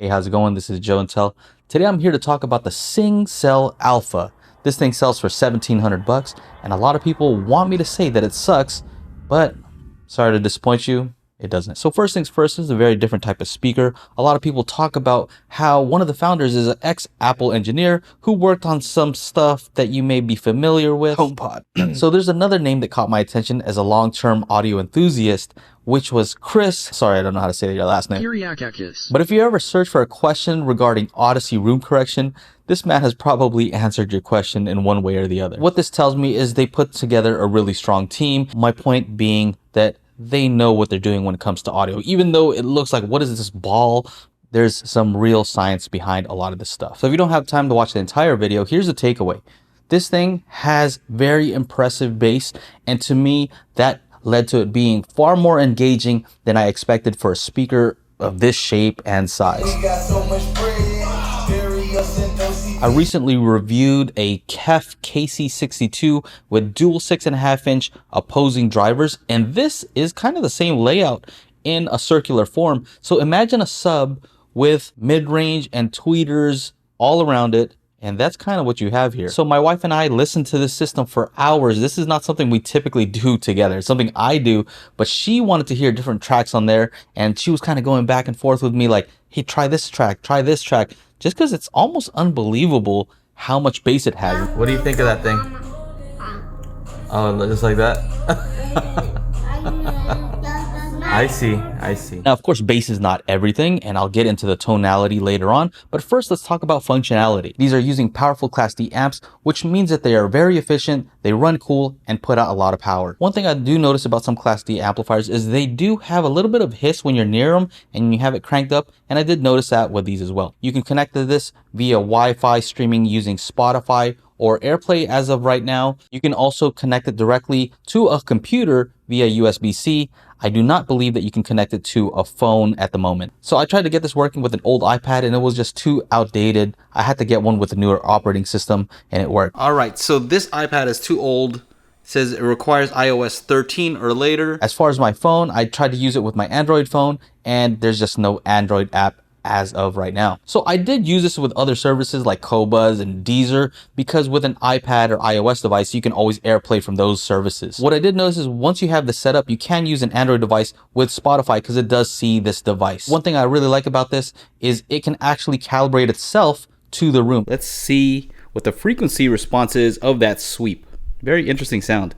Hey, how's it going? This is Joe and Tell. Today I'm here to talk about the Syng Cell Alpha. This thing sells for 1,700 bucks, and a lot of people want me to say that it sucks, but sorry to disappoint you, it doesn't. So first things first, this is a very different type of speaker. A lot of people talk about how one of the founders is an ex-Apple engineer who worked on some stuff that you may be familiar with. HomePod. So there's another name that caught my attention as a long-term audio enthusiast, which was Chris. Sorry, I don't know how to say your last name. But if you ever search for a question regarding Odyssey room correction, this man has probably answered your question in one way or the other. What this tells me is they put together a really strong team. My point being that they know what they're doing when it comes to audio. Even though it looks like, what is this ball? There's some real science behind a lot of this stuff. So if you don't have time to watch the entire video, here's the takeaway. This thing has very impressive bass, and to me, that led to it being far more engaging than I expected for a speaker of this shape and size. I recently reviewed a KEF KC62 with dual 6.5-inch opposing drivers, and this is kind of the same layout in a circular form. So imagine a sub with mid-range and tweeters all around it, and that's kind of what you have here. So my wife and I listened to this system for hours. This is not something we typically do together. It's something I do, but she wanted to hear different tracks on there, and she was kind of going back and forth with me like, hey, try this track, just because it's almost unbelievable how much bass it has. What do you think of that thing? Oh, just like that? I see. Now, of course, bass is not everything, and I'll get into the tonality later on, but first let's talk about functionality. These are using powerful Class D amps, which means that they are very efficient, they run cool, and put out a lot of power. One thing I do notice about some Class D amplifiers is they do have a little bit of hiss when you're near them and you have it cranked up, and I did notice that with these as well. You can connect to this via Wi-Fi streaming using Spotify or AirPlay as of right now. You can also connect it directly to a computer via USB-C. I do not believe that you can connect it to a phone at the moment. So I tried to get this working with an old iPad and it was just too outdated. I had to get one with a newer operating system and it worked. All right, so this iPad is too old. It says it requires iOS 13 or later. As far as my phone, I tried to use it with my Android phone and there's just no Android app as of right now. So I did use this with other services like Qobuz and Deezer, because with an iPad or iOS device, you can always AirPlay from those services. What I did notice is once you have this set up, you can use an Android device with Spotify because it does see this device. One thing I really like about this is it can actually calibrate itself to the room. Let's see what the frequency response is of that sweep. Very interesting sound.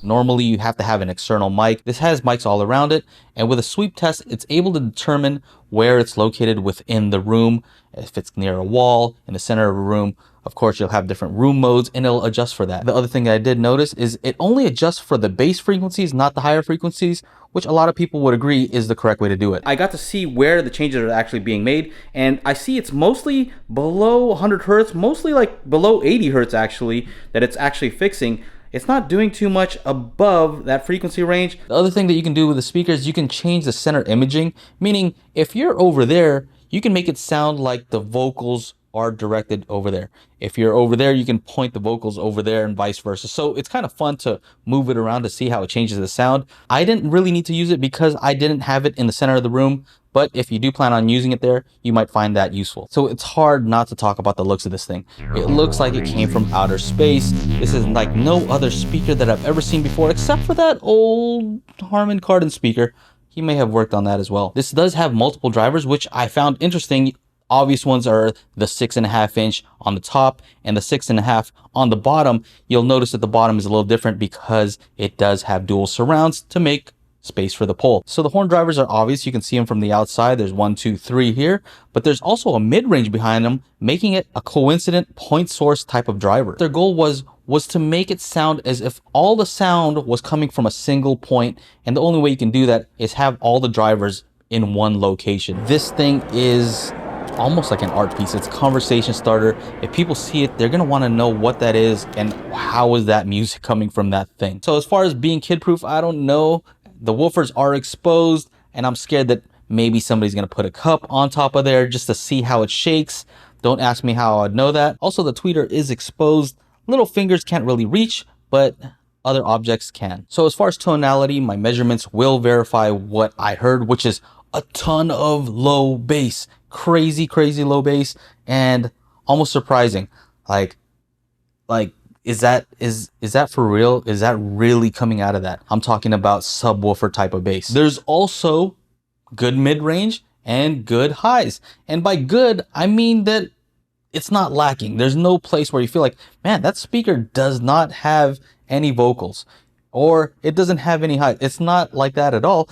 Normally you have to have an external mic. This has mics all around it, and with a sweep test, it's able to determine where it's located within the room. If it's near a wall, in the center of a room, of course you'll have different room modes and it'll adjust for that. The other thing I did notice is it only adjusts for the bass frequencies, not the higher frequencies, which a lot of people would agree is the correct way to do it. I got to see where the changes are actually being made, and I see it's mostly below 100 Hertz, mostly like below 80 Hertz actually, that it's actually fixing. It's not doing too much above that frequency range. The other thing that you can do with the speakers, you can change the center imaging, meaning if you're over there, you can make it sound like the vocals are directed over there. If you're over there, you can point the vocals over there and vice versa. So it's kind of fun to move it around to see how it changes the sound. I didn't really need to use it because I didn't have it in the center of the room, but if you do plan on using it there, you might find that useful. So it's hard not to talk about the looks of this thing. It looks like it came from outer space. This is like no other speaker that I've ever seen before, except for that old Harman Kardon speaker. He may have worked on that as well. This does have multiple drivers, which I found interesting. Obvious ones are the 6.5-inch on the top and the 6.5 on the bottom. You'll notice that the bottom is a little different because it does have dual surrounds to make space for the pole. So the horn drivers are obvious. You can see them from the outside. There's 1, 2, 3 here, but there's also a mid-range behind them, making it a coincident point source type of driver. Their goal was to make it sound as if all the sound was coming from a single point, and the only way you can do that is have all the drivers in one location. This thing is almost like an art piece. It's a conversation starter. If people see it, they're gonna want to know what that is and how is that music coming from that thing. So as far as being kid-proof, I don't know. The woofers are exposed, and I'm scared that maybe somebody's gonna put a cup on top of there just to see how it shakes. Don't ask me how I'd know that. Also, the tweeter is exposed. Little fingers can't really reach, but other objects can. So as far as tonality, my measurements will verify what I heard, which is a ton of low bass, crazy low bass, and almost surprising. Like is that for real? Is that really coming out of that? I'm talking about subwoofer type of bass. There's also good mid-range and good highs. And by good, I mean that it's not lacking. There's no place where you feel like, man, that speaker does not have any vocals or it doesn't have any highs. It's not like that at all.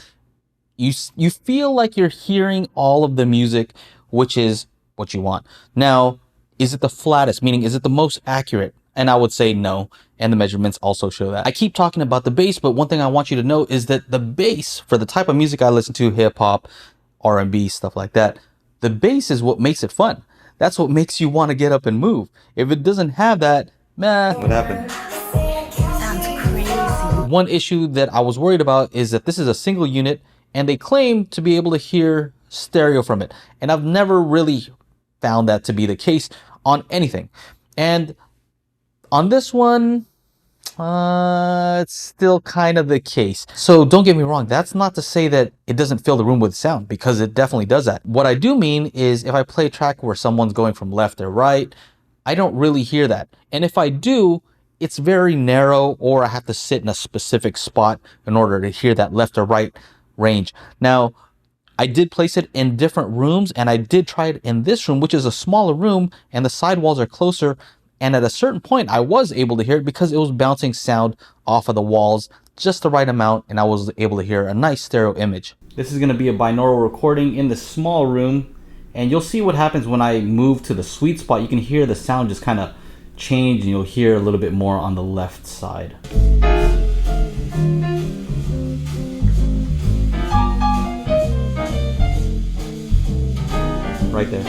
You feel like you're hearing all of the music, which is what you want. Now, is it the flattest? Meaning, is it the most accurate? And I would say no. And the measurements also show that. I keep talking about the bass, but one thing I want you to know is that the bass, for the type of music I listen to, hip hop, R&B, stuff like that, the bass is what makes it fun. That's what makes you want to get up and move. If it doesn't have that, meh. What happened? Sounds crazy. One issue that I was worried about is that this is a single unit and they claim to be able to hear stereo from it. And I've never really found that to be the case on anything. And on this one, it's still kind of the case. So don't get me wrong. That's not to say that it doesn't fill the room with sound, because it definitely does that. What I do mean is if I play a track where someone's going from left or right, I don't really hear that. And if I do, it's very narrow, or I have to sit in a specific spot in order to hear that left or right range. Now, I did place it in different rooms, and I did try it in this room, which is a smaller room, and the side walls are closer. And at a certain point, I was able to hear it because it was bouncing sound off of the walls just the right amount, and I was able to hear a nice stereo image. This is going to be a binaural recording in the small room, and you'll see what happens when I move to the sweet spot. You can hear the sound just kind of change, and you'll hear a little bit more on the left side. Right there.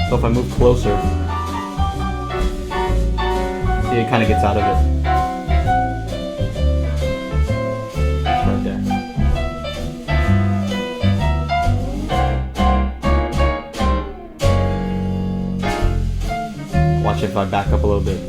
So if I move closer, see, it kind of gets out of it. Right there. Watch if I back up a little bit.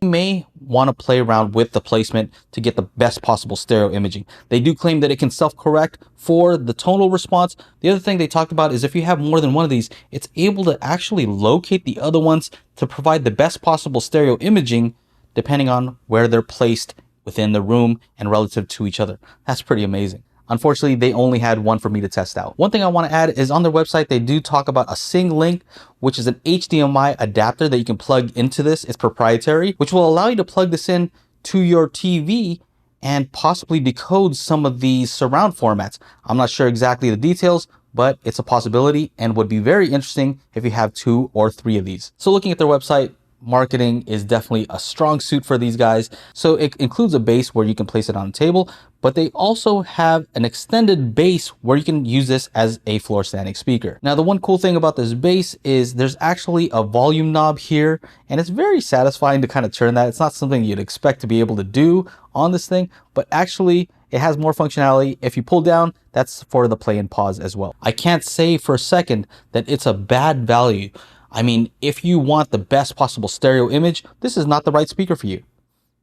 You may want to play around with the placement to get the best possible stereo imaging. They do claim that it can self-correct for the tonal response. The other thing they talked about is if you have more than one of these, it's able to actually locate the other ones to provide the best possible stereo imaging depending on where they're placed within the room and relative to each other. That's pretty amazing. Unfortunately, they only had one for me to test out. One thing I want to add is on their website, they do talk about a Syng Link, which is an HDMI adapter that you can plug into this. It's proprietary, which will allow you to plug this in to your TV and possibly decode some of these surround formats. I'm not sure exactly the details, but it's a possibility and would be very interesting if you have 2 or 3 of these. So looking at their website, marketing is definitely a strong suit for these guys. So it includes a base where you can place it on a table, but they also have an extended base where you can use this as a floor standing speaker. Now, the one cool thing about this base is there's actually a volume knob here, and it's very satisfying to kind of turn that. It's not something you'd expect to be able to do on this thing, but actually it has more functionality. If you pull down, that's for the play and pause as well. I can't say for a second that it's a bad value. I mean, if you want the best possible stereo image, this is not the right speaker for you.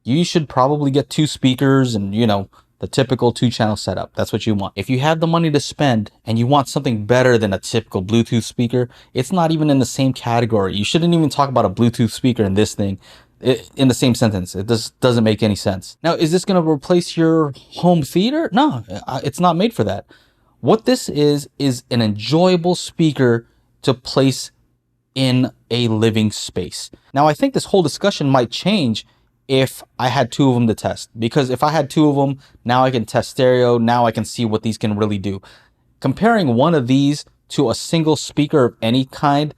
You should probably get 2 speakers and, you know, the typical 2-channel setup. That's what you want. If you have the money to spend and you want something better than a typical Bluetooth speaker, it's not even in the same category. You shouldn't even talk about a Bluetooth speaker in this thing in the same sentence. It just doesn't make any sense. Now, is this going to replace your home theater? No, it's not made for that. What this is an enjoyable speaker to place in a living space. Now, I think this whole discussion might change if I had 2 of them to test, because if I had 2 of them, now I can test stereo. Now I can see what these can really do. Comparing one of these to a single speaker of any kind,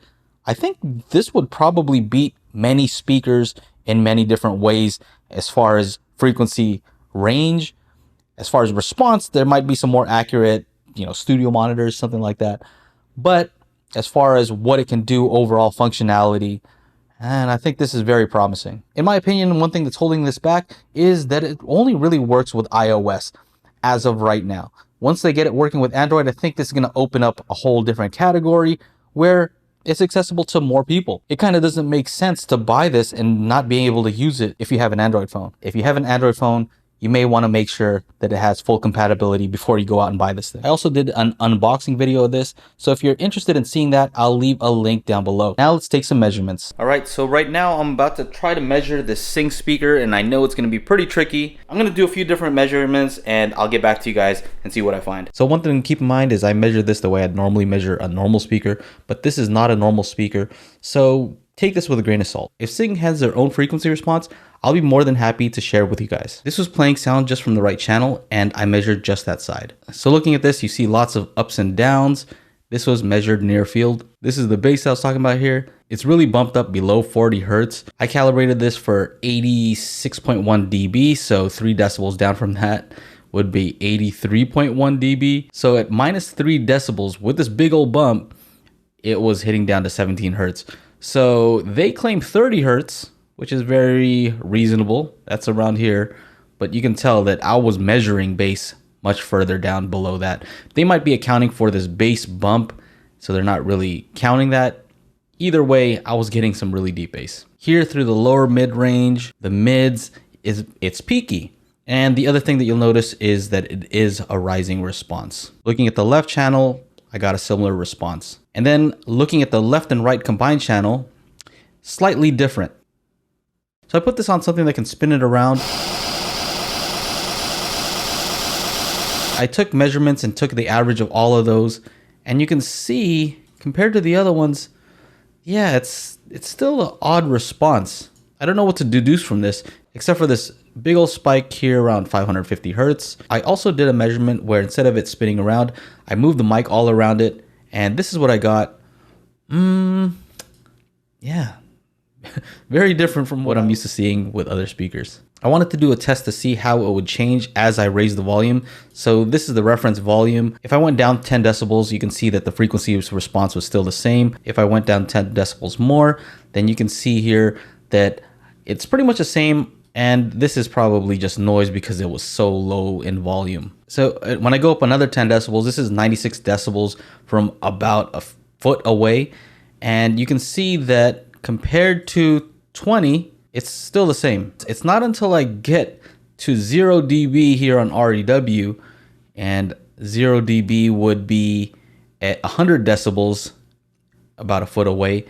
I think this would probably beat many speakers in many different ways. As far as frequency range, as far as response, there might be some more accurate, you know, studio monitors, something like that. But as far as what it can do overall functionality, and I think this is very promising. In my opinion, one thing that's holding this back is that it only really works with iOS as of right now. once they get it working with Android, I think this is going to open up a whole different category where it's accessible to more people. It kind of doesn't make sense to buy this and not being able to use it if you have an Android phone. If you have an Android phone, you may want to make sure that it has full compatibility before you go out and buy this thing. I also did an unboxing video of this, so if you're interested in seeing that, I'll leave a link down below. Now let's take some measurements. All right, so right now I'm about to try to measure this Syng speaker, and I know it's going to be pretty tricky. I'm going to do a few different measurements, and I'll get back to you guys and see what I find. So one thing to keep in mind is I measure this the way I'd normally measure a normal speaker, but this is not a normal speaker, so take this with a grain of salt. If Syng has their own frequency response, I'll be more than happy to share with you guys. This was playing sound just from the right channel, and I measured just that side. So looking at this, you see lots of ups and downs. This was measured near field. This is the bass I was talking about here. It's really bumped up below 40 hertz. I calibrated this for 86.1 dB, so 3 decibels down from that would be 83.1 dB. So at minus 3 decibels with this big old bump, it was hitting down to 17 hertz. So they claim 30 hertz, which is very reasonable. That's around here, but you can tell that I was measuring bass much further down below that. They might be accounting for this bass bump, so they're not really counting that. Either way, I was getting some really deep bass. Here through the lower mid range, the mids, it's peaky. And the other thing that you'll notice is that it is a rising response. Looking at the left channel, I got a similar response. And then looking at the left and right combined channel, slightly different. So I put this on something that can spin it around. I took measurements and took the average of all of those, and you can see compared to the other ones, yeah, it's still an odd response. I don't know what to deduce from this, except for this big old spike here around 550 hertz. I also did a measurement where instead of it spinning around, I moved the mic all around it, and this is what I got. Yeah. Very different from what I'm used to seeing with other speakers. I wanted to do a test to see how it would change as I raise the volume. So this is the reference volume. If I went down 10 decibels, you can see that the frequency response was still the same. If I went down 10 decibels more, then you can see here that it's pretty much the same. And this is probably just noise because it was so low in volume. So when I go up another 10 decibels, this is 96 decibels from about a foot away. And you can see that compared to 20, it's still the same. It's not until I get to 0 dB here on REW, and 0 dB would be at 100 decibels about a foot away.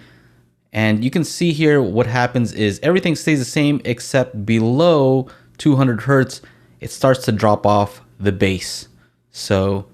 And you can see here what happens is everything stays the same except below 200 hertz, it starts to drop off the bass. So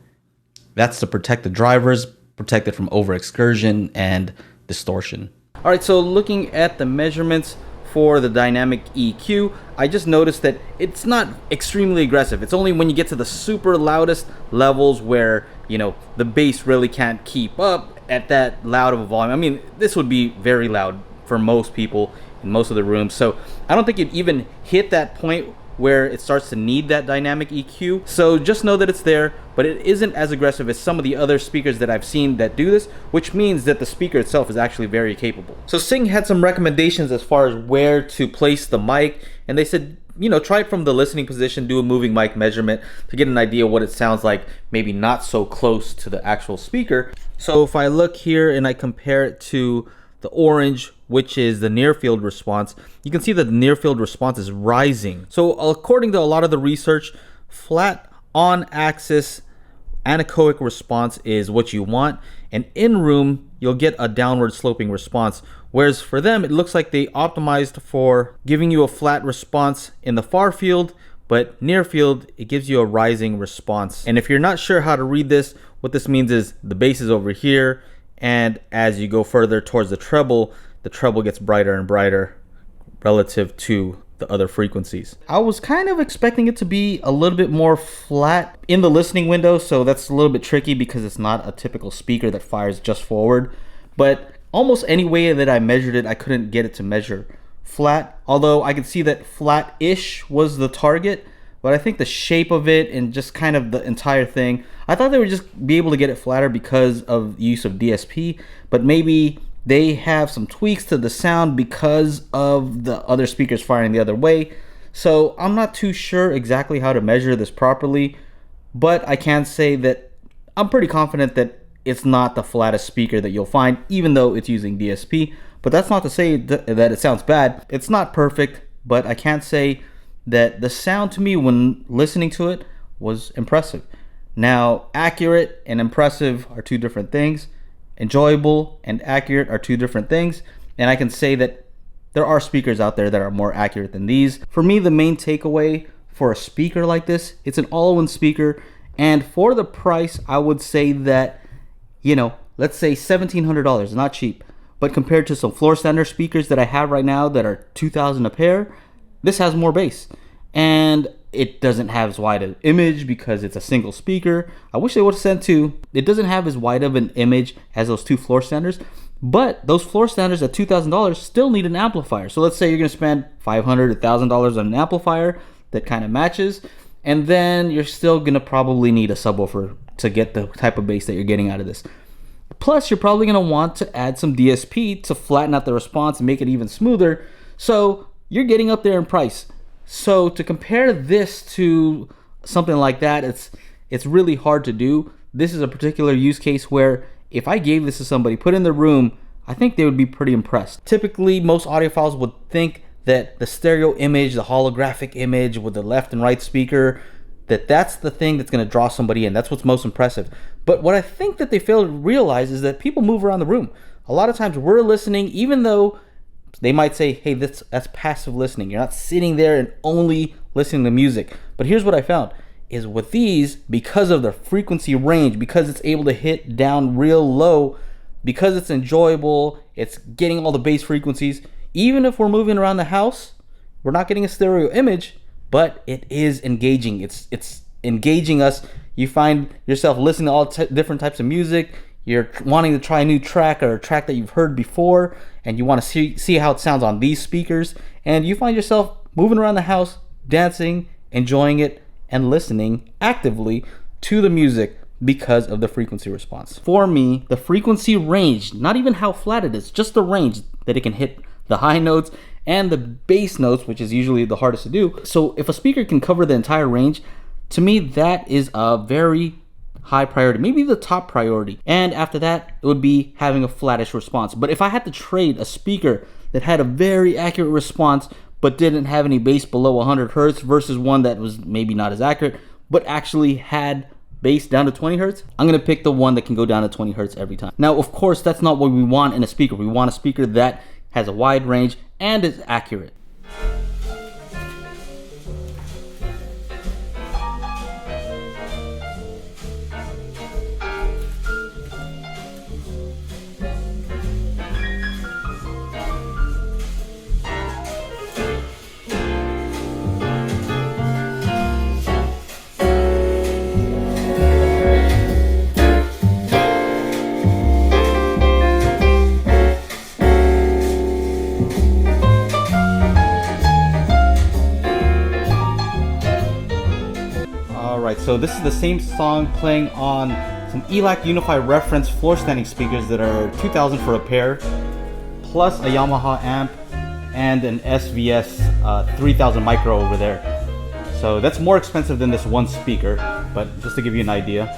that's to protect the drivers, protect it from over excursion and distortion. All right, so looking at the measurements for the dynamic EQ, I just noticed that it's not extremely aggressive. It's only when you get to the super loudest levels where, you know, the bass really can't keep up at that loud of a volume. I mean, this would be very loud for most people in most of the rooms. So I don't think it even hit that point where it starts to need that dynamic EQ. So just know that it's there, but it isn't as aggressive as some of the other speakers that I've seen that do this, which means that the speaker itself is actually very capable. So Syng had some recommendations as far as where to place the mic, and they said, you know, try it from the listening position, do a moving mic measurement to get an idea what it sounds like, maybe not so close to the actual speaker. So if I look here and I compare it to the orange, which is the near field response, you can see that the near field response is rising. So according to a lot of the research, flat on axis anechoic response is what you want, and in room you'll get a downward sloping response. Whereas for them, it looks like they optimized for giving you a flat response in the far field, but near field, it gives you a rising response. And if you're not sure how to read this, what this means is the bass is over here, and as you go further towards the treble gets brighter and brighter relative to the other frequencies. I was kind of expecting it to be a little bit more flat in the listening window, so that's a little bit tricky because it's not a typical speaker that fires just forward. But almost any way that I measured it, I couldn't get it to measure flat, although I could see that flat-ish was the target. But I think the shape of it and just kind of the entire thing, I thought they would just be able to get it flatter because of the use of DSP, but maybe they have some tweaks to the sound because of the other speakers firing the other way. So I'm not too sure exactly how to measure this properly, but I can say that I'm pretty confident that it's not the flattest speaker that you'll find, even though it's using DSP. But that's not to say that it sounds bad. It's not perfect, but I can't say that the sound to me when listening to it was impressive. Now, accurate and impressive are two different things. Enjoyable and accurate are two different things. And I can say that there are speakers out there that are more accurate than these. For me, the main takeaway for a speaker like this, it's an all-in-one speaker. And for the price, I would say that, let's say $1,700, not cheap. But compared to some floor standard speakers that I have right now that are $2,000 a pair, this has more bass. And it doesn't have as wide an image because it's a single speaker. I wish they would have sent two. It doesn't have as wide of an image as those two floor standards, but those floor standards at $2,000 still need an amplifier. So let's say you're gonna spend $500, $1,000 on an amplifier that kind of matches, and then you're still gonna probably need a subwoofer to get the type of bass that you're getting out of this. Plus, you're probably gonna want to add some DSP to flatten out the response and make it even smoother. So you're getting up there in price. So to compare this to something like that, it's really hard to do. This is a particular use case where if I gave this to somebody, put in the room, I think they would be pretty impressed. Typically, most audiophiles would think that the stereo image, the holographic image with the left and right speaker, that's the thing that's going to draw somebody in. That's what's most impressive. But what I think that they fail to realize is that people move around the room. A lot of times we're listening, even though they might say, hey, that's passive listening. You're not sitting there and only listening to music. But here's what I found is with these, because of the frequency range, because it's able to hit down real low, because it's enjoyable, it's getting all the bass frequencies. Even if we're moving around the house, we're not getting a stereo image, but it is engaging. It's engaging us. You find yourself listening to all different types of music. You're wanting to try a new track or a track that you've heard before, and you want to see how it sounds on these speakers, and you find yourself moving around the house, dancing, enjoying it, and listening actively to the music because of the frequency response. For me, the frequency range, not even how flat it is, just the range that it can hit the high notes and the bass notes, which is usually the hardest to do. So if a speaker can cover the entire range, to me that is a very high priority, maybe the top priority. And after that, it would be having a flattish response. But if I had to trade a speaker that had a very accurate response but didn't have any bass below 100 hertz versus one that was maybe not as accurate but actually had bass down to 20 hertz, I'm gonna pick the one that can go down to 20 hertz every time. Now, of course, that's not what we want in a speaker. We want a speaker that has a wide range and is accurate. So this is the same song playing on some ELAC Unify reference floor standing speakers that are $2,000 for a pair, plus a Yamaha amp and an SVS 3000 micro over there. So that's more expensive than this one speaker, but just to give you an idea.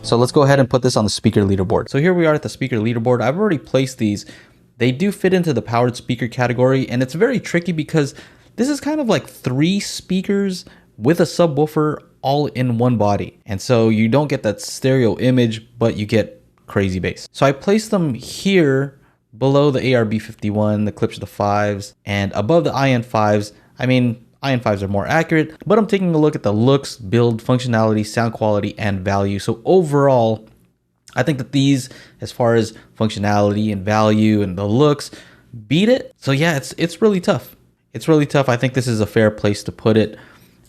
So let's go ahead and put this on the speaker leaderboard. So here we are at the speaker leaderboard. I've already placed these. They do fit into the powered speaker category, and it's very tricky because this is kind of like 3 speakers with a subwoofer all in one body. And so you don't get that stereo image, but you get crazy bass. So I placed them here below the ARB51, the Klipsch the 5s, and above the IN5s. I mean, IN5s are more accurate, but I'm taking a look at the looks, build, functionality, sound quality, and value. So overall, I think that these, as far as functionality and value and the looks, beat it. So yeah, it's really tough. It's really tough. I think this is a fair place to put it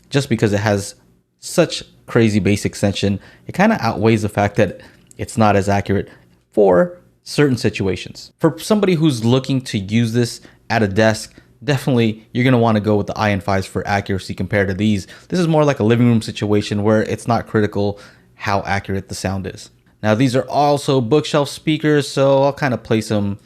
just because it has such crazy bass extension. It kind of outweighs the fact that it's not as accurate for certain situations. For somebody who's looking to use this at a desk, definitely you're going to want to go with the IN5s for accuracy compared to these. This is more like a living room situation where it's not critical how accurate the sound is. Now these are also bookshelf speakers, so I'll kind of place them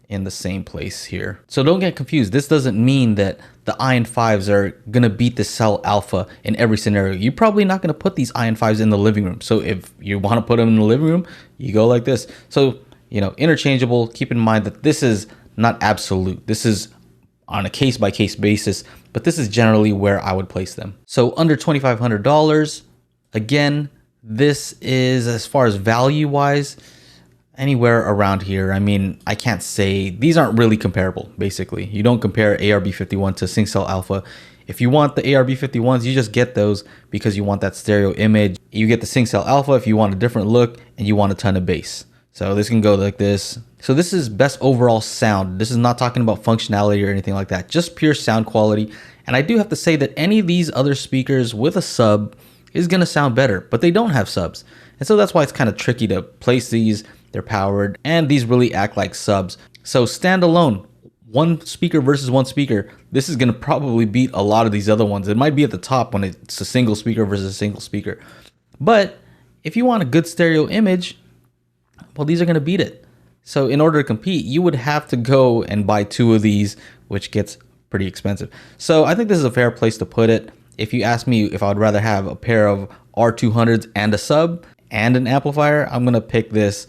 in the same place here. So don't get confused. This doesn't mean that the IN5s are going to beat the Cell Alpha in every scenario. You're probably not going to put these IN5s in the living room. So if you want to put them in the living room, you go like this. So, you know, interchangeable. Keep in mind that this is not absolute. This is on a case-by-case basis, but this is generally where I would place them. So under $2,500, again, this is, as far as value-wise, anywhere around here. I mean, I can't say, these aren't really comparable, basically. You don't compare ARB51 to Syng Cell Alpha. If you want the ARB51s, you just get those because you want that stereo image. You get the Syng Cell Alpha if you want a different look and you want a ton of bass. So this can go like this. So this is best overall sound. This is not talking about functionality or anything like that, just pure sound quality. And I do have to say that any of these other speakers with a sub is gonna sound better, but they don't have subs. And so that's why it's kind of tricky to place these. They're powered and these really act like subs. So standalone, one speaker versus one speaker, this is gonna probably beat a lot of these other ones. It might be at the top when it's a single speaker versus a single speaker. But if you want a good stereo image, well, these are gonna beat it. So in order to compete, you would have to go and buy 2 of these, which gets pretty expensive. So I think this is a fair place to put it. If you ask me if I would rather have a pair of R200s and a sub and an amplifier, I'm gonna pick this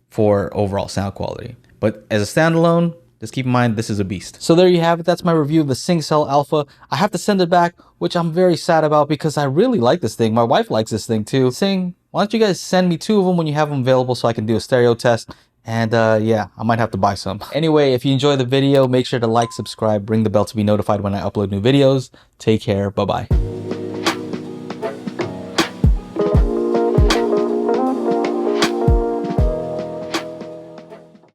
for overall sound quality. But as a standalone, just keep in mind, this is a beast. So there you have it. That's my review of the Syng Cell Alpha. I have to send it back, which I'm very sad about because I really like this thing. My wife likes this thing too. Syng, why don't you guys send me 2 of them when you have them available so I can do a stereo test? And yeah, I might have to buy some. Anyway, if you enjoyed the video, make sure to like, subscribe, ring the bell to be notified when I upload new videos. Take care. Bye-bye.